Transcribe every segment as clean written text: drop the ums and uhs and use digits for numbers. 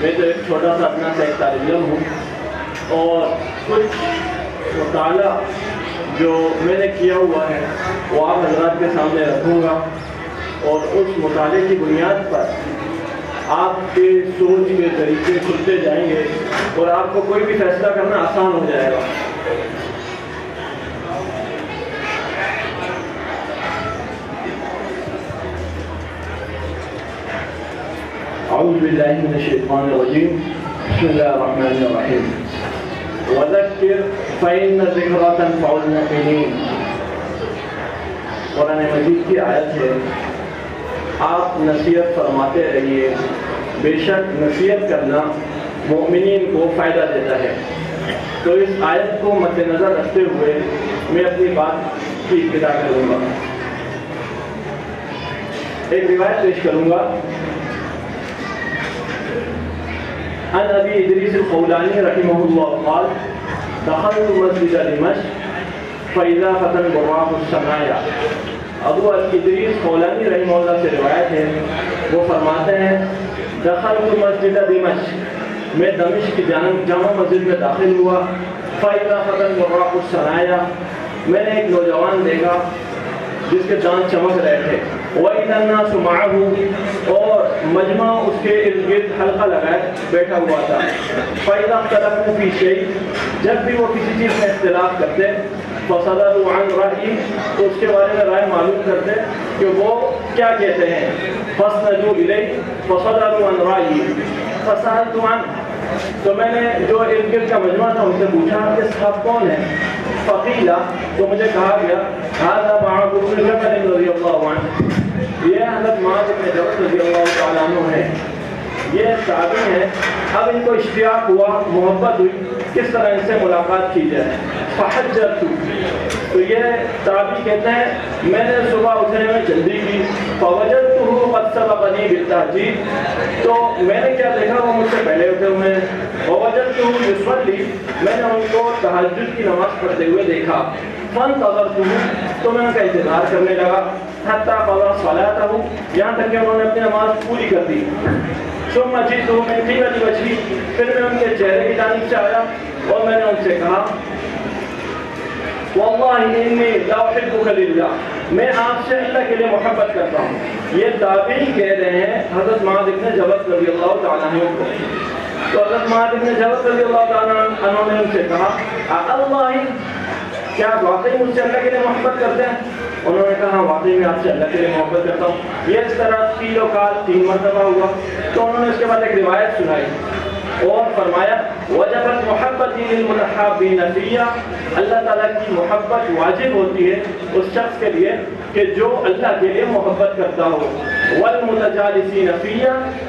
میں تو ایک چھوٹا سا اپنا سا ایک طالب علم ہوں، اور کچھ مطالعہ جو میں نے کیا ہوا ہے وہ آپ حضرات کے سامنے رکھوں گا، اور اس مطالعے کی بنیاد پر آپ کے سوچ کے طریقے کھلتے جائیں گے اور آپ کو کوئی بھی فیصلہ کرنا آسان ہو جائے گا۔ اعوذ باللہ من الشیطان الرجیم، بسم اللہ الرحمن الرحیم۔ وذکر فإن الذکریٰ تنفع المؤمنین، قرآن مجید کی آیت ہے، آپ نصیحت فرماتے رہیے، بے شک نصیحت کرنا مومنین کو فائدہ دیتا ہے۔ تو اس آیت کو مد نظر رکھتے ہوئے میں اپنی بات کی ابتدا کروں گا۔ ایک روایت پیش کروں گا، عن ابی ادریس الخولانی رحمہ اللہ قال دخلت مسجد دمشق فاذا فتى براق السمایا۔ ابو ادریس خولانی رحمہ اللہ سے روایت ہے، وہ فرماتے ہیں دخلت مسجد دمشق، میں دمشق کی جامع مسجد میں داخل ہوا، فاذا فتى براق السمایا، میں نے ایک نوجوان دیکھا جس کے دانت چمک رہے تھے، وَإِذَا النَّاسُ مَعَهُ، اور مجمع اس کے ارد گرد حلقہ لگائے بیٹھا ہوا تھا، فَإِذَا اخْتَلَفُوا فِي شَيْءٍ، جب بھی وہ کسی چیز میں اختلاف کرتے، فَصَدَرُوا عَنْ رَأْيٍ، تو اس کے بارے میں رائے معلوم کرتے کہ وہ کیا کہتے ہیں، فَاسْنَدُوا إِلَيْهِ فَصَدَرُوا عَنْ رَأْيِهِ فَسَأَلْتُ عَنْهُ، تو میں نے جو ارد گرد کا مجمع تھا ان سے پوچھا کہ صاحب کون ہے، فقیلا، تو مجھے کہا گیا هذا معاذ بن جبل رضی اللہ عنہ، یہ حضرت معاذ بن جبل رضی اللہ تعالیٰ عنہ ہے، یہ تابعی ہے۔ اب ان کو اشتیاق ہوا، محبت ہوئی، کس طرح ان سے ملاقات کی جائے، فحجرت، تو یہ تابعی کہتے ہیں میں نے صبح اٹھنے میں جلدی کی، فوجدتہ قد سبقنی بالتہجید، تو میں نے کیا دیکھا وہ مجھ سے پہلے اٹھے ہوئے ہیں، ووجدتہ یصلی، میں نے ان کو تہجد کی نماز پڑھتے ہوئے دیکھا، فانتظرتہ، تو میں ان کا انتظار کرنے لگا، حتی قضى صلاتہ، یہاں تک کہ انہوں نے اپنی نماز پوری کر دی، ثم جئت من قبل وجهی، پھر میں ان کے چہرے کی جانب سے آیا اور میں نے ان سے کہا واللہ انی لاحبک للہ، میں آپ سے اللہ کے لیے محبت کرتا ہوں۔ یہ تابعی کہہ رہے ہیں حضرت معاذ بن جبل رضی اللہ تعالیٰ عنہ کو، تو حضرت معاذ بن جبل رضی اللہ تعالیٰ عنہ نے ان سے کہا اللہ، کیا واقعی مجھ سے اللہ کے لیے محبت کرتے ہیں؟ انہوں نے کہا واقعی میں آپ سے اللہ کے لیے محبت کرتا ہوں۔ یہ اس طرح تین اوقات 3 مرتبہ ہوا، تو انہوں نے اس کے بعد ایک روایت سنائی اور فرمایا وجبت محبتی للمتحابین فی، اللہ تعالیٰ کی محبت واجب ہوتی ہے اس شخص کے لیے کہ جو اللہ کے لیے محبت کرتا ہو، والمتجالسین فی،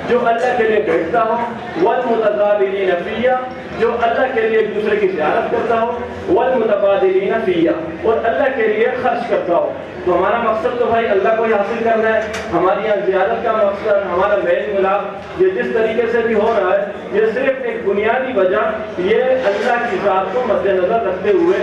جو اللہ کے لیے بیٹھتا ہو، والمتزاورین فی، جو اللہ کے لیے ایک دوسرے کی زیارت کرتا ہو، والمتبادلین فی، اور اللہ کے لیے خرچ کرتا ہو۔ تو ہمارا مقصد تو بھائی اللہ کو ہی حاصل کرنا ہے، ہماری یہاں زیارت کا مقصد، ہمارا میل ملاپ یہ جس طریقے سے بھی ہو رہا ہے، یہ صرف ایک بنیادی وجہ یہ اللہ کی ذات کو مد نظر رکھتے ہوئے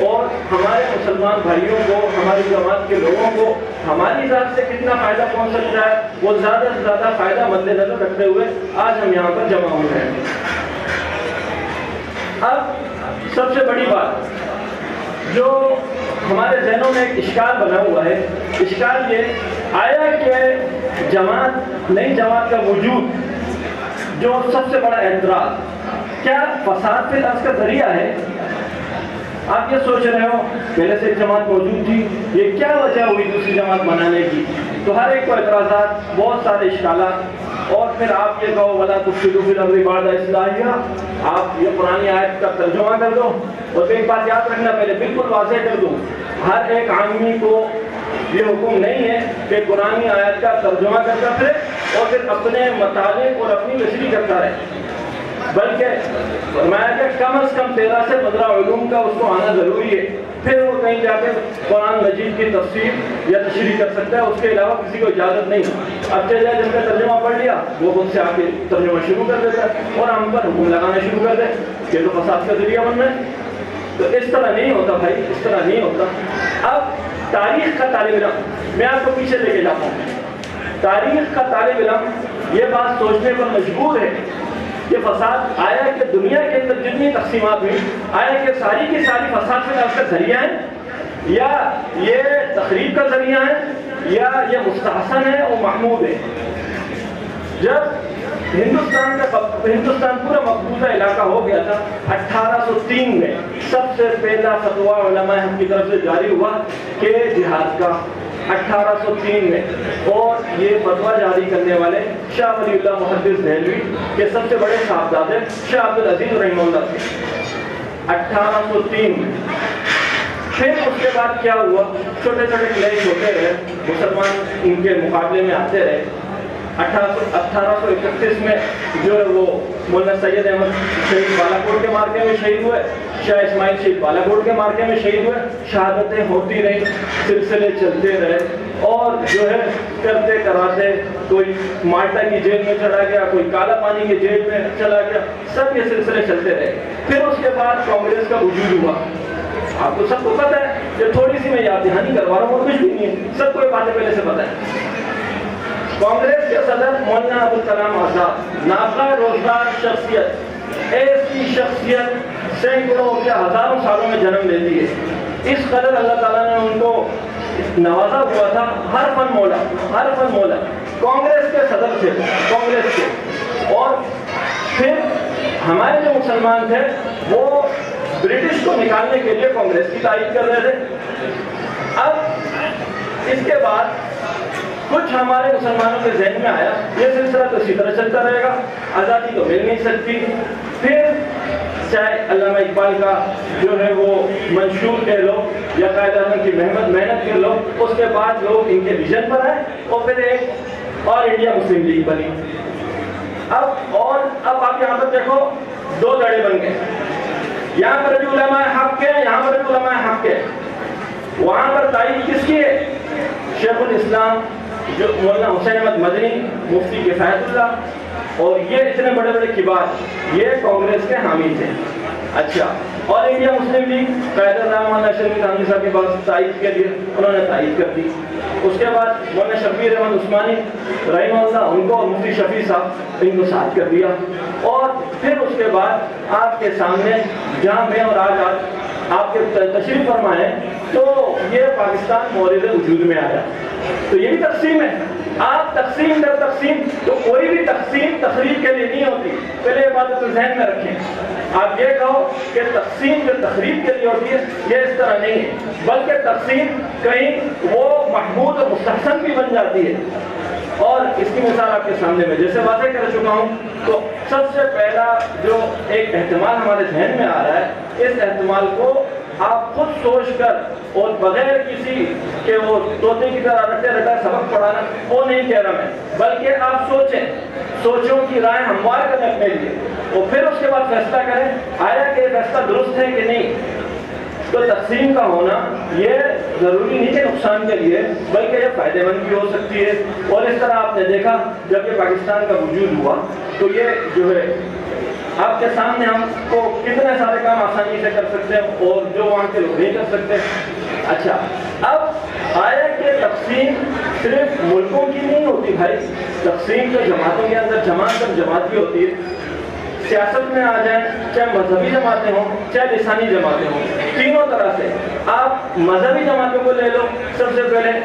اور ہمارے مسلمان بھائیوں کو، ہماری جماعت کے لوگوں کو ہماری ذات سے کتنا فائدہ پہنچ سکتا ہے وہ زیادہ سے زیادہ فائدہ مد نظر رکھتے ہوئے آج ہم یہاں پر جمع ہوئے ہیں۔ اب سب سے بڑی بات جو ہمارے ذہنوں میں ایک اشکال بنا ہوا ہے، اشکال یہ آیا کہ جماعت، نئی جماعت کا وجود جو سب سے بڑا اعتراض، کیا فساد فی الارض کا ذریعہ ہے؟ آپ یہ سوچ رہے ہو پہلے سے ایک جماعت موجود تھی، یہ کیا وجہ ہوئی دوسری جماعت بنانے کی؟ تو ہر ایک کو اعتراضات، بہت سارے اشکالات، اور پھر آپ یہ کہو وَلَا تُفْسِدُوا فِي الْأَرْضِ بَعْدَ إِصْلَاحِهَا، آپ یہ قرآن آیت کا ترجمہ کر دو، اور ایک بات یاد رکھنا پہلے بالکل واضح کر دوں، ہر ایک عامی کو یہ حکم نہیں ہے کہ قرآن آیت کا ترجمہ کرتا پھر اور پھر اپنے مطالب اور اپنی تشریح کرتا رہے، بلکہ فرمایا کہ کم از کم 13 سے 15 علوم کا اس کو آنا ضروری ہے، پھر وہ کہیں جا کے قرآن مجید کی تفسیر یا تشریح کر سکتا ہے، اس کے علاوہ کسی کو اجازت نہیں۔ اب چلے جس کا ترجمہ پڑھ لیا وہ خود سے آ کے ترجمہ شروع کر دیتا ہے اور ہم پر حکم لگانا شروع کر دے کہ تو فساد کا ذریعہ بن رہا ہے۔ تو اس طرح نہیں ہوتا بھائی، اس طرح نہیں ہوتا۔ اب تاریخ کا طالب علم، میں آپ کو پیچھے لے کے جاتا ہوں، تاریخ کا طالب علم یہ بات سوچنے پر مجبور ہے یہ فساد آیا کہ دنیا کے اندر جتنی تقسیمات ہوئی آیا کہ ساری کی ساری فساد سے کا ذریعہ ہے یا یہ تخریب کا ذریعہ ہے یا یہ مستحسن ہے اور محمود ہے؟ جب ہندوستان پورا مقبوضہ علاقہ ہو گیا تھا 1803 میں سب سے پہلا فتویٰ علماء ہند کی طرف سے جاری ہوا کہ جہاد کا 1803 میں، اور یہ فتویٰ جاری کرنے والے شاہ ولی اللہ محدث دہلوی کے سب سے بڑے صاحبزادے شاہ عبدالعزیز رحمہ اللہ تھے 1803 میں۔ پھر اس کے بعد کیا ہوا، چھوٹے چھوٹے کلیش ہوتے رہے، مسلمان ان کے مقابلے میں آتے رہے۔ 1831 میں جو ہے وہ مولانا سید احمد شہید بالا کوٹ کے مارکے میں شہید ہوئے، شاہ اسماعیل شہید بالا کوٹ کے مارکے میں شہید ہوئے، شہادتیں ہوتی رہیں، سلسلے چلتے رہے، اور جو ہے کرتے کراتے کوئی مالٹا کی جیل میں چلا گیا، کوئی کالا پانی کی جیل میں چلا گیا، سب یہ سلسلے چلتے رہے۔ پھر اس کے بعد کانگریس کا وجود ہوا۔ آپ کو سب کو پتہ ہے کہ تھوڑی سی میں یاد دہانی کروا رہا ہوں اور کچھ بھی نہیں ہے، سب کو یہ باتیں پہلے سے پتہ ہے۔ کانگریس کے صدر مولانا ابوالکلام آزاد، نابغہ روزگار شخصیت، ایسی شخصیت سینکڑوں یا ہزاروں سالوں میں جنم لیتی ہے۔ اس قدر اللہ تعالیٰ نے ان کو نوازا ہوا تھا، ہر فن مولا کانگریس کے صدر تھے، کانگریس کے۔ اور پھر ہمارے جو مسلمان تھے وہ برٹش کو نکالنے کے لیے کانگریس کی تائید کر رہے تھے۔ اب اس کے بعد کچھ ہمارے مسلمانوں کے ذہن میں آیا یہ سلسلہ تو اسی طرح چلتا رہے گا، آزادی تو مل نہیں سکتی۔ پھر چاہے علامہ اقبال کا جو ہے وہ منشور کہہ لو یا قائد اعظم کی محنت کر لو، اس کے بعد لوگ ان کے ویژن پر آئے اور پھر ایک اور انڈیا مسلم لیگ بنی۔ اب آپ یہاں پر دیکھو دو دڑے بن گئے، یہاں پر بھی علماء حق کے، یہاں پر بھی علماء حق کے۔ وہاں پر تائید کس کی ہے؟ شیخ الاسلام جو مولانا حسین احمد مدنی، مفتی کفایت اللہ، اور یہ اتنے بڑے بڑے کبار یہ کانگریس کے حامی تھے۔ اچھا، اور انڈیا مسلم لیگ قائد الرحمان اشرف تھانوی صاحب کے پاس تائید کے لیے انہوں نے تائید کر دی۔ اس کے بعد مولانا شبیر احمد عثمانی رحمہ اللہ ان کو اور مفتی شفیع صاحب ان کو ساتھ کر دیا۔ اور پھر اس کے بعد آپ کے سامنے جہاں میں اور آج آپ کے تشریف فرمائے تو یہ پاکستان مورد وجود میں آیا۔ تو یہ بھی تقسیم ہے، آپ تقسیم در تقسیم، تو کوئی بھی تقسیم تخریب کے لیے نہیں ہوتی، پہلے یہ بات ذہن میں رکھیں۔ آپ یہ کہو کہ تقسیم جو تخریب کے لیے ہوتی ہے یہ اس طرح نہیں ہے، بلکہ تقسیم کہیں وہ محمود اور مستحسن بھی بن جاتی ہے۔ اور اس کی مثال آپ کے سامنے میں جیسے واضح کر چکا ہوں، تو سب سے پہلا جو ایک احتمال ہمارے ذہن میں آ رہا ہے، اس احتمال کو آپ خود سوچ کر اور بغیر کسی کہ وہ طوطے کی طرح رٹے رٹا سبق پڑھانا وہ نہیں کہہ رہا میں، بلکہ آپ سوچوں کی رائے ہموار کریں اپنے لیے، اور پھر اس کے بعد فیصلہ کریں آیا کہ یہ فیصلہ درست ہے کہ نہیں۔ تو تقسیم کا ہونا یہ ضروری نہیں کہ نقصان کے لیے، بلکہ یہ فائدہ مند بھی ہو سکتی ہے۔ اور اس طرح آپ نے دیکھا جب یہ پاکستان کا وجود ہوا تو یہ جو ہے آپ کے سامنے ہم کو کتنے سارے کام آسانی سے کر سکتے ہیں اور جو وہاں کے لوگ نہیں کر سکتے۔ اچھا، اب آیا کہ تقسیم صرف ملکوں کی نہیں ہوتی بھائی، تقسیم تو جماعتوں کے اندر جماعت بھی ہوتی ہے۔ سیاست میں آ جائیں، چاہے مذہبی جماعتیں ہوں چاہے لسانی جماعتیں ہوں، تینوں طرح سے آپ مذہبی جماعتوں کو لے لو، سب سے پہلے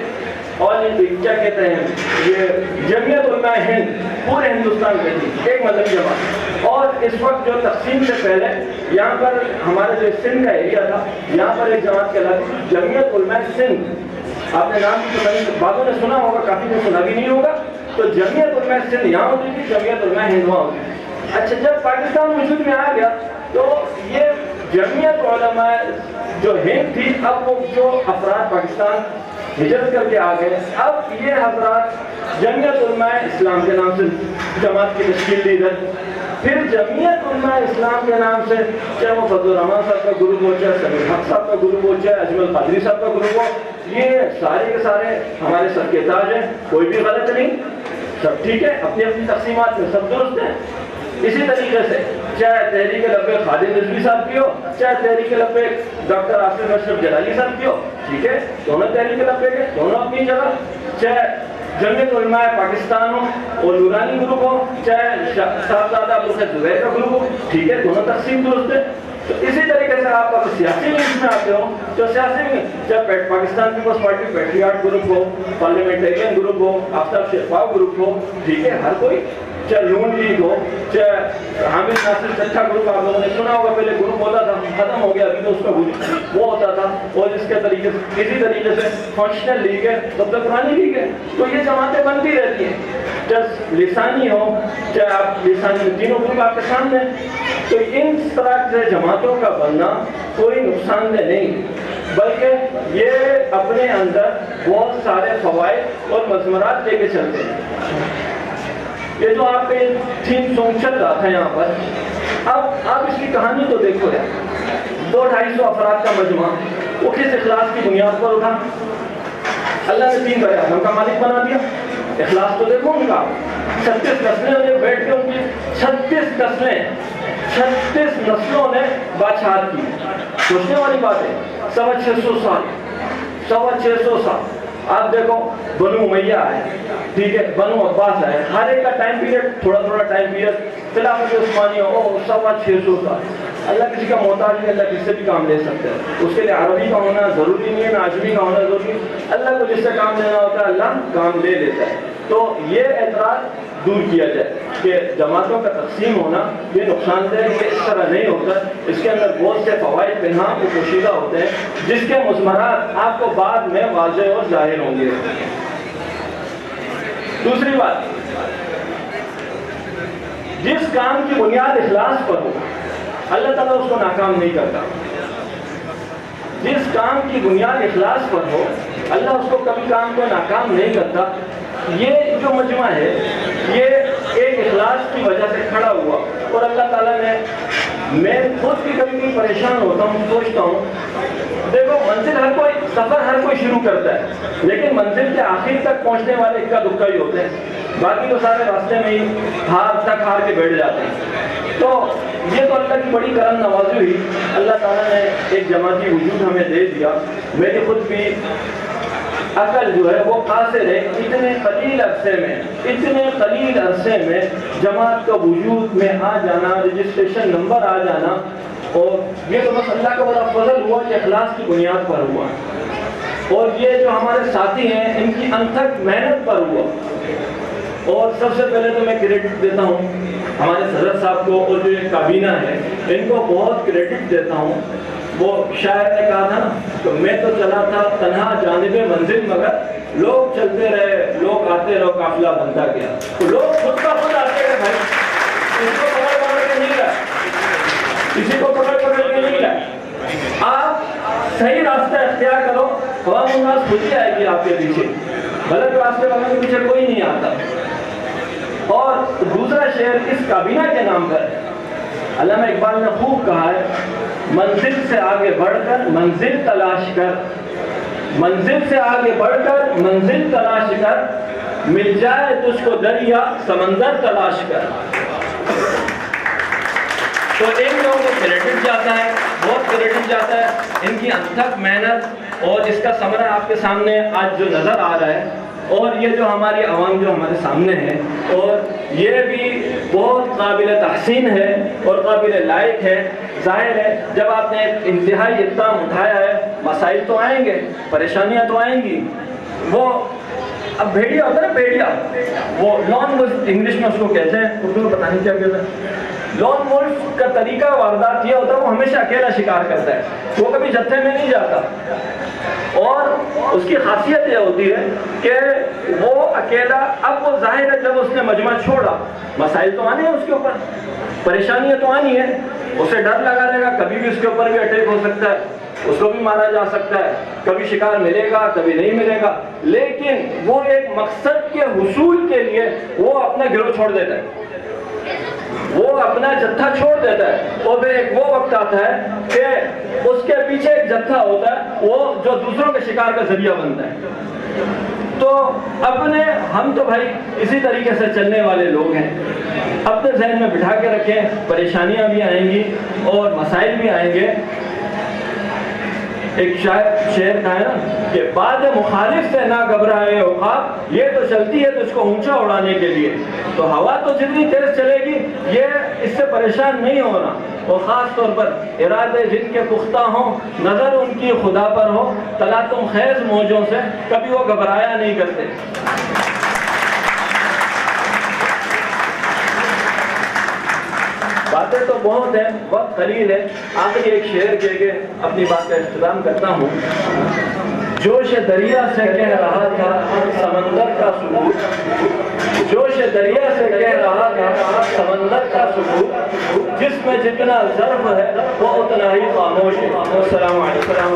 کیا کہتے ہیں یہ جمعیت علماء ہند پورے ہندوستان میں تھی، ایک مذہبی جماعت۔ اور اس وقت جو تقسیم سے پہلے یہاں پر ہمارے جو سندھ کا ایریا تھا یہاں پر ایک جماعت کہلاتی تھی جمعیت علماء سندھ۔ آپ نے نام کی بعضوں نے سنا ہوگا، کافی نے سنا بھی نہیں ہوگا۔ تو جمعیت علماء سندھ یہاں ہوتی تھی، جمعیت علماء ہند وہاں ہوتی تھی۔ اچھا، جب پاکستان وجود میں آ گیا تو یہ جمعیت علماء جو ہند تھی، اب وہ جو افراد پاکستان ہجرت کر کے آ گئے، اب یہ حضرات جمعیت علماء اسلام کے نام سے جماعت کی تشکیل دی گئی۔ پھر جمعیت علماء اسلام کے نام سے چاہے وہ فضل الرحمان صاحب کا گروپ ہو، چاہے سمیر حق صاحب کا گروپ ہو، چاہے اجمل قادری صاحب کا گروپ ہو، یہ سارے کے سارے ہمارے سر کے تاج ہیں، کوئی بھی غلط نہیں، سب ٹھیک ہے، اپنی اپنی تقسیمات میں سب درست ہیں۔ اسی طریقے سے چاہے تحریک لبیک خالد رضوی صاحب کی ہو، چاہے تحریک لبیک ڈاکٹر آصف اشرف جلالی صاحب کی ہو، ٹھیک ہے، دونوں تحریک لبیک ہے، دونوں اپنی جگہ۔ چاہے جمعیت علماء پاکستان ہو اور نورانی گروپ ہو، چاہے صاحبزادہ ابوالخیر زبیر کا گروپ ہو، ٹھیک ہے، دونوں تقسیم درست ہے. تو اسی طریقے سے آپ اگر سیاسی لنکس میں آتے ہو تو سیاسی میں چاہے Pakistan peoples party patriot group ہو، پارلیمنٹیرین گروپ ہو، آفتاب شفاف گروپ ہو، ٹھیک ہے، ہر کوئی، چاہے نون لیگ ہو، چاہے حامد ناصر چچا گروپ، آپ لوگوں نے سنا ہوگا پہلے گروپ ہوتا تھا، ختم ہو گیا، ابھی تو اس کا وہ ہوتا تھا. اور اس کے طریقے سے اسی طریقے سے فنکشنل لیگ ہے، تب تک پرانی لیگ ہے. تو یہ جماعتیں بنتی رہتی ہیں، چاہے لسانی ہو، چاہے آپ لسانی، تینوں گروپ آپ کے سامنے. تو ان طرح سے جماعتوں کا بننا کوئی نقصان دہ نہیں، بلکہ یہ اپنے اندر بہت سارے فوائد اور مضمرات لے کے چلتے ہیں. یہ جو آپ کے تھیم سانگ چل رہا تھا یہاں پر، اب آپ اس کی کہانی تو دیکھو یار، 200-250 افراد کا مجمع، وہ کس اخلاص کی بنیاد پر اٹھا؟ اللہ نے 3 بڑے اعظم کا مالک بنا دیا. اخلاص تو دیکھو ان کا، 36 نسلیں انہیں بیٹھ کے، ان کی 36 نسلوں نے بادشاہت کی. سوچنے والی بات ہے، 650 سال. آپ دیکھو بنو امیہ ہے، ٹھیک ہے، بنو عباس ہے، ہر ایک کا ٹائم پیریڈ تھوڑا ٹائم پیریڈ. خلافت عثمانیہ 650 سال. اللہ کسی کا محتاج نہیں، اللہ کسی سے بھی کام لے سکتا ہے. اس کے لیے عربی کا ہونا ضروری نہیں ہے، نہ عجمی کا ہونا ضروری ہے. اللہ کو جس سے کام لینا ہوتا ہے اللہ کام لے لیتا ہے. تو یہ اعتراض دور کیا جائے کہ جماعتوں کا تقسیم ہونا یہ نقصان دہ ہے، یہ اس طرح نہیں ہوتا. اس کے اندر بہت سے فوائد پنہاں و پوشیدہ ہوتے ہیں جس کے مضمرات آپ کو بعد میں واضح اور ظاہر ہوں گے. دوسری بات، جس کام کی بنیاد اخلاص پر ہو اللہ تعالیٰ اس کو ناکام نہیں کرتا. جس کام کی بنیاد اخلاص پر ہو اللہ اس کو کبھی کام کو ناکام نہیں کرتا. یہ جو مجمع ہے یہ ایک اخلاص کی وجہ سے کھڑا ہوا، اور اللہ تعالیٰ نے، میں خود بھی کبھی پریشان ہوتا ہوں، سوچتا ہوں، دیکھو منزل سفر ہر کوئی شروع کرتا ہے، لیکن منزل کے آخر تک پہنچنے والے اکا دکا ہی ہوتے ہیں، باقی تو سارے راستے میں ہی ہار کے بیٹھ جاتے ہیں. تو یہ تو اللہ کی بڑی کرم نوازی ہوئی، اللہ تعالیٰ نے ایک جماعتی وجود ہمیں دے دیا. میری خود بھی عقل جو ہے وہ قاصر ہے، اتنے قلیل عرصے میں جماعت کا وجود میں آ جانا، رجسٹریشن نمبر آ جانا، اور یہ تو بس اللہ کا بڑا فضل ہوا کہ اخلاص کی بنیاد پر ہوا. اور یہ جو ہمارے ساتھی ہیں ان کی انتھک محنت پر ہوا. اور سب سے پہلے تو میں کریڈٹ دیتا ہوں ہمارے صدر صاحب کو، اور جو یہ کابینہ ہے ان کو بہت کریڈٹ دیتا ہوں. وہ شاعر نے کہا تھا نا کہ میں تو چلا تھا تنہا جانب منزل، مگر لوگ چلتے رہے، لوگ آتے رہو، قافلہ بنتا گیا. تو لوگ خود کا خود آتے رہے بھائی، کسی کو پکڑ کے نہیں رہا، کسی کو پکڑ کے نہیں رہا. آپ صحیح راستہ اختیار کرو، عوام الناس خود ہی آئے گی آپ کے پیچھے. غلط راستے والوں کے پیچھے کوئی نہیں آتا. اور دوسرا شعر اس کابینہ کے نام پر علامہ اقبال نے خوب کہا ہے، منزل سے آگے بڑھ کر منزل تلاش کر، منزل سے آگے بڑھ کر منزل تلاش کر، مل جائے تجھ کو دریا سمندر تلاش کر. تو ان لوگوں کو کریڈٹ جاتا ہے، بہت کریڈٹ جاتا ہے. ان کی انتھک محنت اور اس کا ثمرہ آپ کے سامنے آج جو نظر آ رہا ہے، اور یہ جو ہماری عوام جو ہمارے سامنے ہے، اور یہ بھی بہت قابل تحسین ہے اور قابل لائق ہے. ظاہر ہے جب آپ نے انتہائی اقدام اٹھایا ہے، مسائل تو آئیں گے، پریشانیاں تو آئیں گی. وہ اب بھیڑیا ہوتا ہے نا، بھیڑیا، وہ لون وولف انگلش میں اس کو کہتے ہیں، اردو میں پتہ نہیں کیا کہتے ہیں. لون وولف کا طریقہ واردات یہ ہوتا ہے وہ ہمیشہ اکیلا شکار کرتا ہے، وہ کبھی جتھے میں نہیں جاتا. اور اس کی خاصیت یہ ہوتی ہے کہ وہ اکیلا، اب وہ ظاہر ہے جب اس نے مجمع چھوڑا، مسائل تو آنے ہیں اس کے اوپر، پریشانیاں تو آنی ہیں، اسے ڈر لگا رہے گا، کبھی بھی اس کے اوپر بھی اٹیک ہو سکتا ہے، اس کو بھی مارا جا سکتا ہے، کبھی شکار ملے گا کبھی نہیں ملے گا. لیکن وہ ایک مقصد کے حصول کے لیے وہ اپنا گروہ چھوڑ دیتا ہے، وہ اپنا جتھا چھوڑ دیتا ہے. اور پھر ایک وہ وقت آتا ہے کہ اس کے پیچھے ایک جتھا ہوتا ہے وہ جو دوسروں کے شکار کا ذریعہ بنتا ہے. تو ہم تو بھائی اسی طریقے سے چلنے والے لوگ ہیں. اپنے ذہن میں بٹھا کے رکھیں، پریشانیاں بھی آئیں گی اور مسائل بھی آئیں گے. ایک شعر کا ہے نا کہ باد مخالف سے نہ گھبرائے عقاب، یہ تو چلتی ہے تجھ کو اونچا اڑانے کے لیے. تو ہوا تو جتنی تیز چلے گی یہ اس سے پریشان نہیں ہونا. اور خاص طور پر ارادے جن کے پختہ ہوں، نظر ان کی خدا پر ہو، تلاطم خیز موجوں سے کبھی وہ گھبرایا نہیں کرتے. باتیں تو بہت ہیں، وقت قلیل ہے. آخری ایک شعر کہہ کے اپنی بات کا اختتام کرتا ہوں. جوش دریا سے کہہ رہا تھا سمندر کا ثبوت، جوش دریا سے کہہ رہا تھا سمندر کا ثبوت، جس میں جتنا ظرف ہے وہ اتنا ہی خاموش ہے. السلام علیکم.